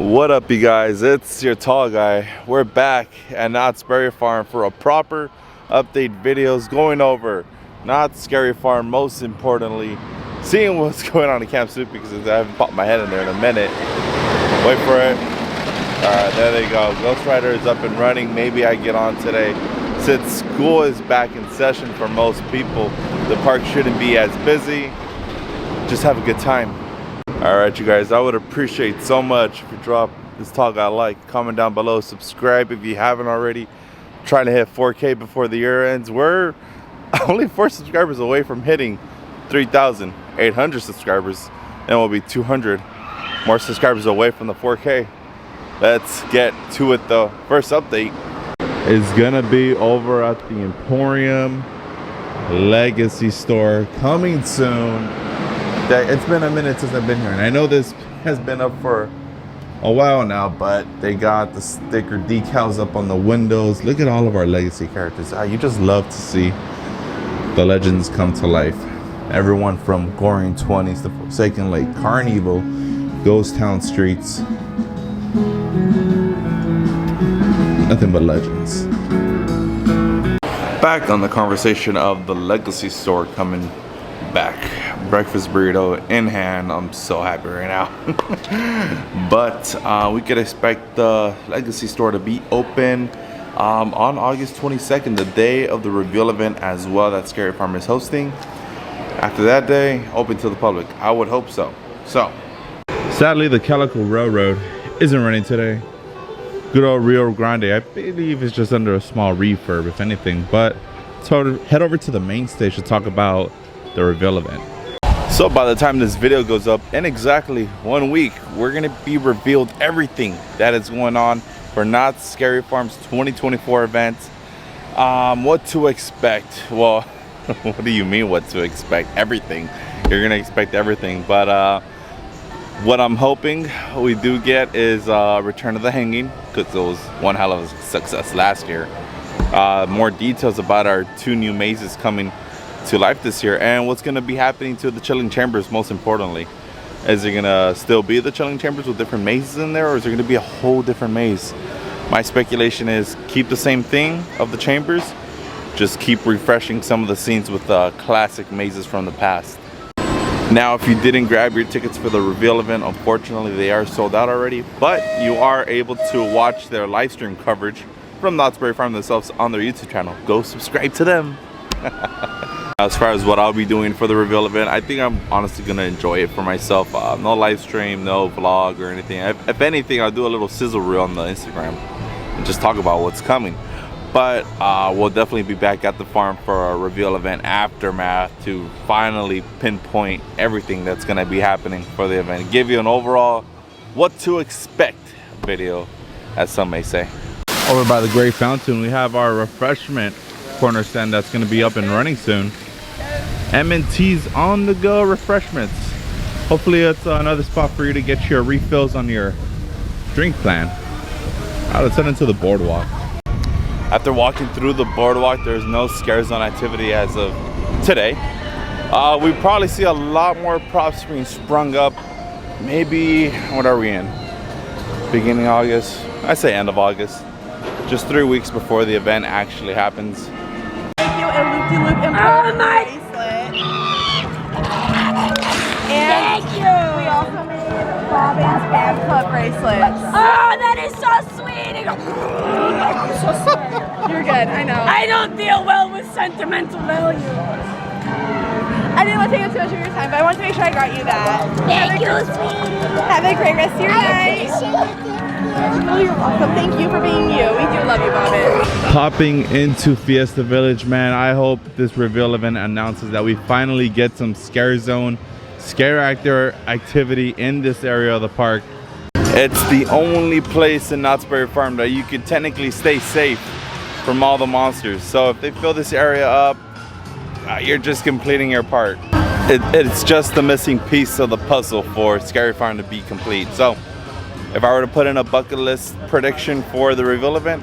What up, you guys? It's your tall guy. We're back at Knott's Berry Farm for a proper update videos going over Knott's Scary Farm, most importantly seeing what's going on in Camp Snoopy, because I haven't popped my head in there in a minute. Wait for it. Alright, there they go. Ghost Rider is up and running. Maybe I get on today. Since school is back in session for most people, the park shouldn't be as busy. Just have a good time. Alright, you guys, I would appreciate so much if you drop this tall guy a like, comment down below, subscribe if you haven't already. I'm trying to hit 4K before the year ends. We're only 4 subscribers away from hitting 3,800 subscribers, and we'll be 200 more subscribers away from the 4K. Let's get to it though. First update is gonna be over at the Emporium Legacy store, coming soon. It's been a minute since I've been here, and I know this has been up for a while now, but they got the sticker decals up on the windows. Look at all of our legacy characters. You just love to see the legends come to life. Everyone from Goring 20s to Forsaken Lake, Carnival, Ghost Town Streets. Nothing but legends. Back on the conversation of the legacy store coming back. Breakfast burrito in hand. I'm so happy right now. But we could expect the legacy store to be open on August 22nd, the day of the reveal event as well that Scary Farm is hosting. After that day, open to the public. I would hope so. So sadly, the Calico Railroad isn't running today. Good old Rio Grande, I believe, is just under a small refurb, if anything. But so head over to the main stage to talk about the reveal event. So by the time this video goes up, in exactly 1 week, we're gonna be revealed everything that is going on for Knott's Scary Farm's 2024 event. What to expect? Well, what do you mean what to expect? Everything. You're gonna expect everything, but what I'm hoping we do get is Return of the Hanging, because it was one hell of a success last year. More details about our 2 new mazes coming to life this year, and what's going to be happening to the Chilling Chambers. Most importantly, is it going to still be the Chilling Chambers with different mazes in there, or is there going to be a whole different maze? My speculation is keep the same thing of the chambers, just keep refreshing some of the scenes with classic mazes from the past. Now, if you didn't grab your tickets for the reveal event, unfortunately they are sold out already, but you are able to watch their live stream coverage from Knott's Berry Farm themselves on their YouTube channel. Go subscribe to them. As far as what I'll be doing for the reveal event, I think I'm honestly gonna enjoy it for myself. No live stream, no vlog or anything. If anything, I'll do a little sizzle reel on the Instagram and just talk about what's coming. But we'll definitely be back at the farm for a reveal event aftermath to finally pinpoint everything that's gonna be happening for the event. Give you an overall what to expect video, as some may say. Over by the Great Fountain, we have our refreshment corner stand that's going to be up and running soon. M&T's on the go refreshments. Hopefully it's another spot for you to get your refills on your drink plan. Let's head into the boardwalk. After walking through the boardwalk, there's no scare zone activity as of today. We probably see a lot more props being sprung up. Maybe, what are we in? Beginning August? I say end of August. Just 3 weeks before the event actually happens. Loop and bracelet. And thank you. We also made Robin's fan club bracelets. Oh, that is so sweet. You're good, I know. I don't deal well with sentimental value. I didn't want to take up too much of your time, but I wanted to make sure I got you that. Thank you, sweetie. Have a great rest of your night. Oh, you're welcome. Thank you for being you. We do love you, Bobbin. Hopping into Fiesta Village, man. I hope this reveal event announces that we finally get some scare zone, scare actor activity in this area of the park. It's the only place in Knott's Berry Farm that you can technically stay safe from all the monsters. So if they fill this area up, you're just completing your part. It's just the missing piece of the puzzle for Scary Farm to be complete. So if I were to put in a bucket list prediction for the reveal event,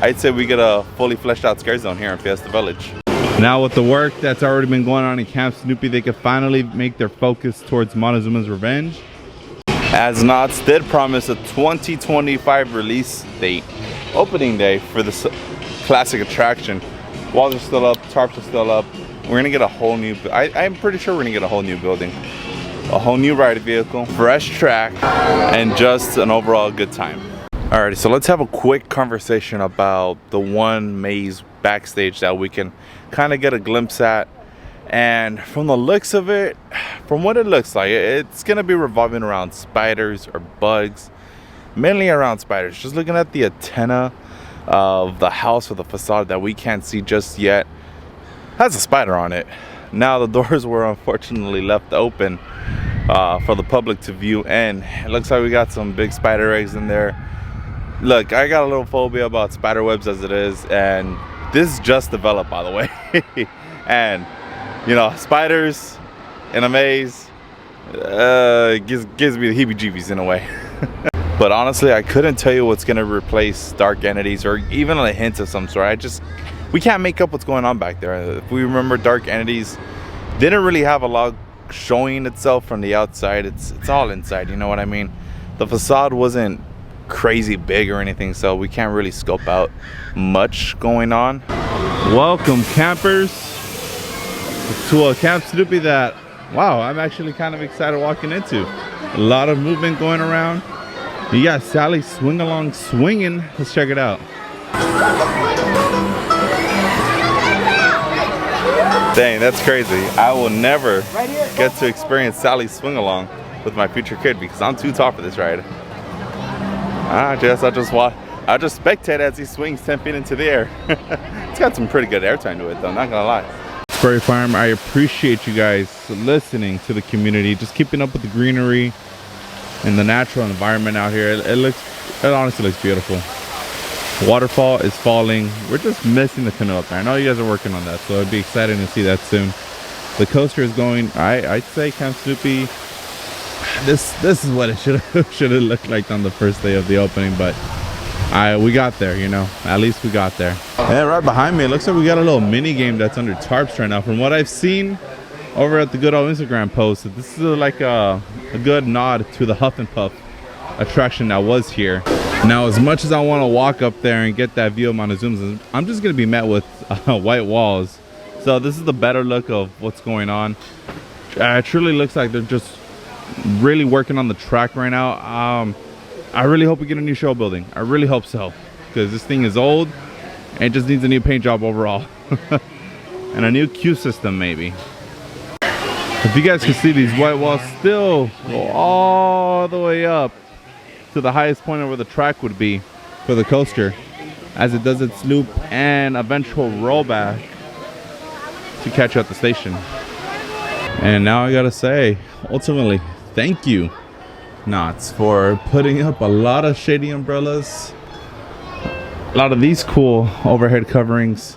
I'd say we get a fully fleshed out scare zone here in Fiesta Village. Now with the work that's already been going on in Camp Snoopy, they could finally make their focus towards Montezuma's revenge. As Knott's did promise a 2025 release date, opening day for this classic attraction. Walls are still up, tarps are still up. We're gonna get a whole new, I'm pretty sure we're gonna get a whole new building. A whole new ride vehicle, fresh track, and just an overall good time. Alrighty, so let's have a quick conversation about the one maze backstage that we can kind of get a glimpse at. And from the looks of it, from what it looks like, it's gonna be revolving around spiders or bugs, mainly around spiders. Just looking at the antenna of the house or the facade that we can't see just yet, has a spider on it. Now the doors were unfortunately left open for the public to view, and it looks like we got some big spider eggs in there. Look, I got a little phobia about spider webs as it is, and this just developed, by the way. And you know, spiders in a maze gives me the heebie-jeebies in a way. But honestly, I couldn't tell you what's gonna replace dark entities or even a hint of some sort. We can't make up what's going on back there. If we remember, dark entities didn't really have a lot showing itself from the outside. It's all inside, you know what I mean? The facade wasn't crazy big or anything, so we can't really scope out much going on. Welcome, campers, to a Camp Snoopy that, wow, I'm actually kind of excited walking into. A lot of movement going around. You got Sally swing along swinging. Let's check it out. Dang, that's crazy. I will never get to experience Sally's swing along with my future kid because I'm too tall for this ride. I guess I'll just spectate as he swings 10 feet into the air. It's got some pretty good airtime to it though, not gonna lie. Prairie Farm, I appreciate you guys listening to the community, just keeping up with the greenery and the natural environment out here. It honestly looks beautiful. The waterfall is falling. We're just missing the canoe up there. I know you guys are working on that, so it'd be exciting to see that soon. The coaster is going. I'd say Camp Snoopy, this is what it should have looked like on the first day of the opening, but we got there, you know. At least we got there. And right behind me, it looks like we got a little mini game that's under tarps right now. From what I've seen over at the good old Instagram post, this is like a good nod to the Huff and Puff attraction that was here. Now, as much as I want to walk up there and get that view of Montezuma, I'm just going to be met with white walls. So this is the better look of what's going on. It truly looks like they're just really working on the track right now. I really hope we get a new show building. I really hope so, because this thing is old and it just needs a new paint job overall. And a new queue system maybe. If you guys can see, these white walls still go all the way up to the highest point of where the track would be for the coaster, as it does its loop and eventual rollback to catch you at the station. And now I gotta say, ultimately, thank you, Knott's, for putting up a lot of shady umbrellas, a lot of these cool overhead coverings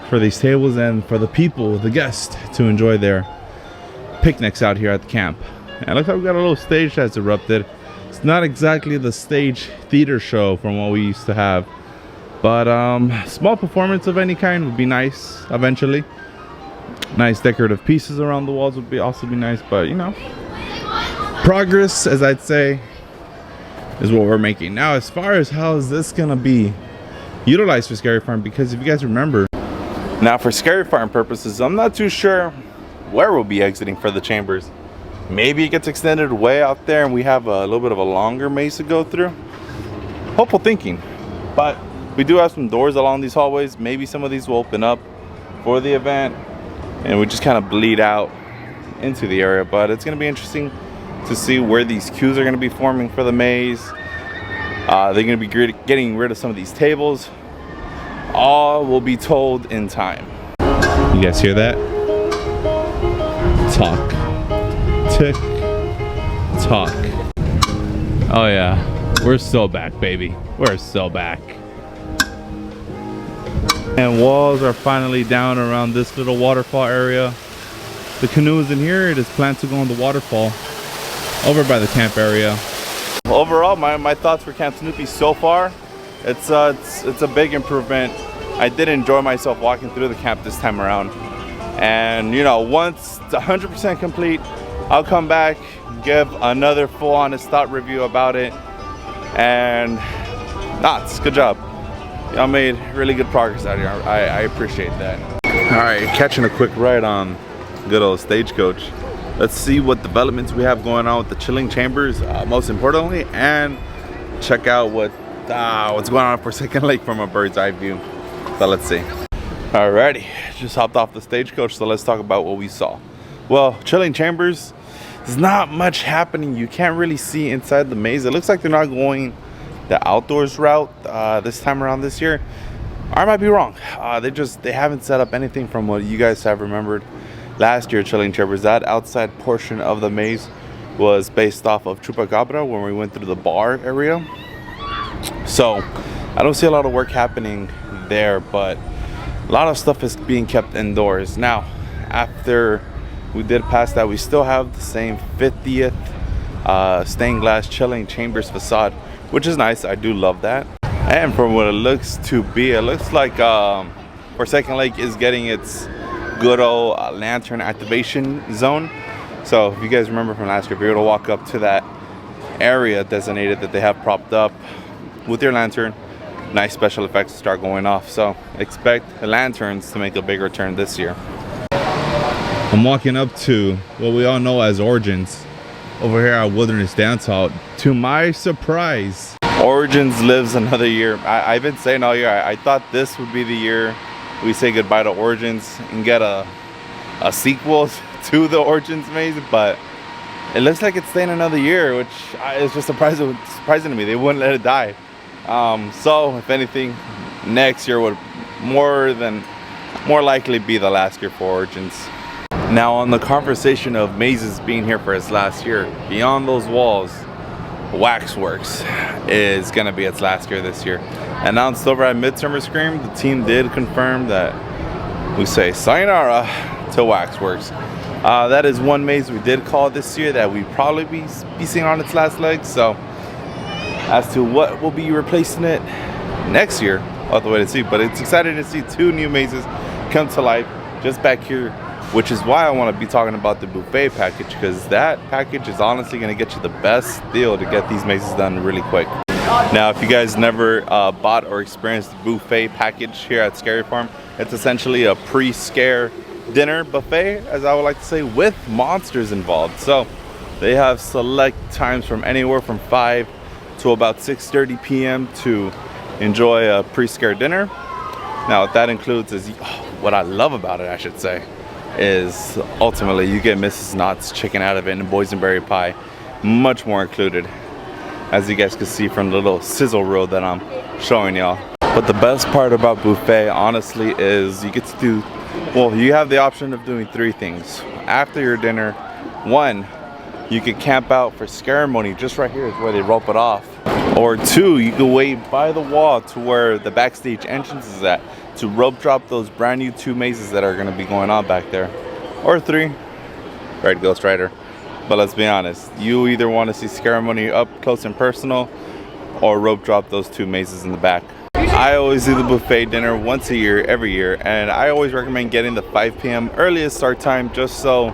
for these tables and for the people, the guests, to enjoy their picnics out here at the camp. And it looks like we got a little stage that's erupted. It's not exactly the stage theater show from what we used to have, but small performance of any kind would be nice eventually. Nice decorative pieces around the walls would also be nice, but you know, progress, as I'd say, is what we're making. Now, as far as how is this gonna be utilized for Scary Farm, because if you guys remember, now for Scary Farm purposes, I'm not too sure where we'll be exiting for the chambers. Maybe it gets extended way out there and we have a little bit of a longer maze to go through. Hopeful thinking. But we do have some doors along these hallways. Maybe some of these will open up for the event and we just kind of bleed out into the area. But it's going to be interesting to see where these queues are going to be forming for the maze. They're going to be getting rid of some of these tables. All will be told in time. You guys hear that? Talk. Tick tock. Oh yeah, we're so back, baby. We're so back. And walls are finally down around this little waterfall area. The canoe is in here. It is planned to go on the waterfall over by the camp area. Overall, my thoughts for Camp Snoopy so far, it's a big improvement. I did enjoy myself walking through the camp this time around. And you know, once it's 100% complete, I'll come back, give another full honest thought review about it, and nuts, good job. Y'all made really good progress out here. I appreciate that. All right, catching a quick ride on good old Stagecoach. Let's see what developments we have going on with the chilling chambers, most importantly, and check out what's going on for Second Lake from a bird's eye view. So let's see. Alrighty, just hopped off the Stagecoach, so let's talk about what we saw. Well, chilling chambers, there's not much happening. You can't really see inside the maze. It looks like they're not going the outdoors route this time around this year. I might be wrong. They haven't set up anything from what you guys have remembered last year. Chilling chambers, that outside portion of the maze was based off of Chupacabra when we went through the bar area. So I don't see a lot of work happening there, but a lot of stuff is being kept indoors. Now, after we did pass that, we still have the same 50th stained glass chilling chambers facade, which is nice. I do love that. And from what it looks to be, it looks like Forsaken Lake is getting its good old lantern activation zone. So if you guys remember from last year, if you're able to walk up to that area designated that they have propped up with your lantern, nice special effects start going off. So expect the lanterns to make a big return this year. I'm walking up to what we all know as Origins over here at Wilderness Dance Hall. To my surprise, Origins lives another year. I've been saying all year, I thought this would be the year we say goodbye to Origins and get a sequel to the Origins maze, but it looks like it's staying another year, which is just surprising to me. They wouldn't let it die. So if anything, next year would more likely be the last year for Origins. Now, on the conversation of mazes being here for its last year, beyond those walls, Waxworks is gonna be its last year this year. Announced over at Midsummer Scream, the team did confirm that we say sayonara to Waxworks. That is one maze we did call this year that we probably be seeing on its last legs. So as to what will be replacing it next year, I'll have to wait and see. But it's exciting to see two new mazes come to life just back here, which is why I want to be talking about the buffet package, because that package is honestly going to get you the best deal to get these mazes done really quick. Now, if you guys never bought or experienced the buffet package here at Scary Farm, it's essentially a pre-scare dinner buffet, as I would like to say, with monsters involved. So they have select times from anywhere from 5 to about 6:30 p.m. to enjoy a pre-scare dinner. Now, what that includes is, what I love about it, I should say, is ultimately you get Mrs. Knott's chicken out of it and boysenberry pie, much more included, as you guys can see from the little sizzle reel that I'm showing y'all. But the best part about buffet, honestly, is you get to do, well, you have the option of doing three things after your dinner. One, you could camp out for ceremony, just right here is where they rope it off. Or two, you could wait by the wall to where the backstage entrance is at to rope drop those brand new 2 mazes that are going to be going on back there. Or 3, right, Ghost Rider. But let's be honest, you either want to see ceremony up close and personal or rope drop those 2 mazes in the back. I always do the buffet dinner once a year, every year, and I always recommend getting the 5 p.m. earliest start time, just so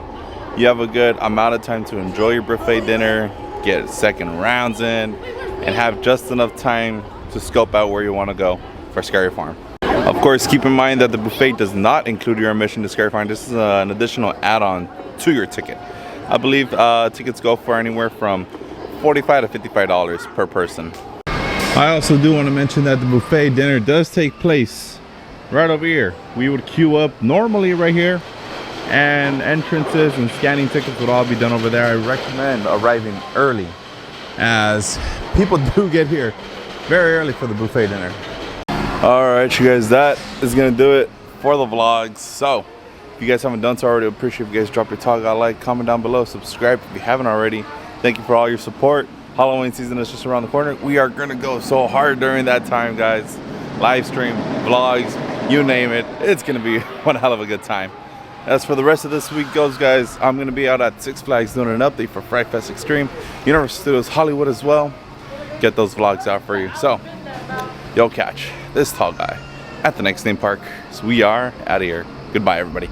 you have a good amount of time to enjoy your buffet dinner, get second rounds in, and have just enough time to scope out where you want to go for Scary Farm. Of course, keep in mind that the buffet does not include your admission to Scary Farm. This is an additional add-on to your ticket. I believe tickets go for anywhere from $45 to $55 per person. I also do want to mention that the buffet dinner does take place right over here. We would queue up normally right here, and entrances and scanning tickets would all be done over there. I recommend arriving early, as people do get here very early for the buffet dinner. Alright, you guys, that is gonna do it for the vlogs. So if you guys haven't done so already, I appreciate if you guys drop your tog out, like, comment down below, subscribe if you haven't already. Thank you for all your support. Halloween season is just around the corner. We are gonna go so hard during that time, guys. Live stream, vlogs, you name it, it's gonna be one hell of a good time. As for the rest of this week goes, guys, I'm gonna be out at Six Flags doing an update for Fright Fest Extreme, Universal Studios Hollywood as well. Get those vlogs out for you. So you'll catch this tall guy at the next theme park. So we are out of here. Goodbye, everybody.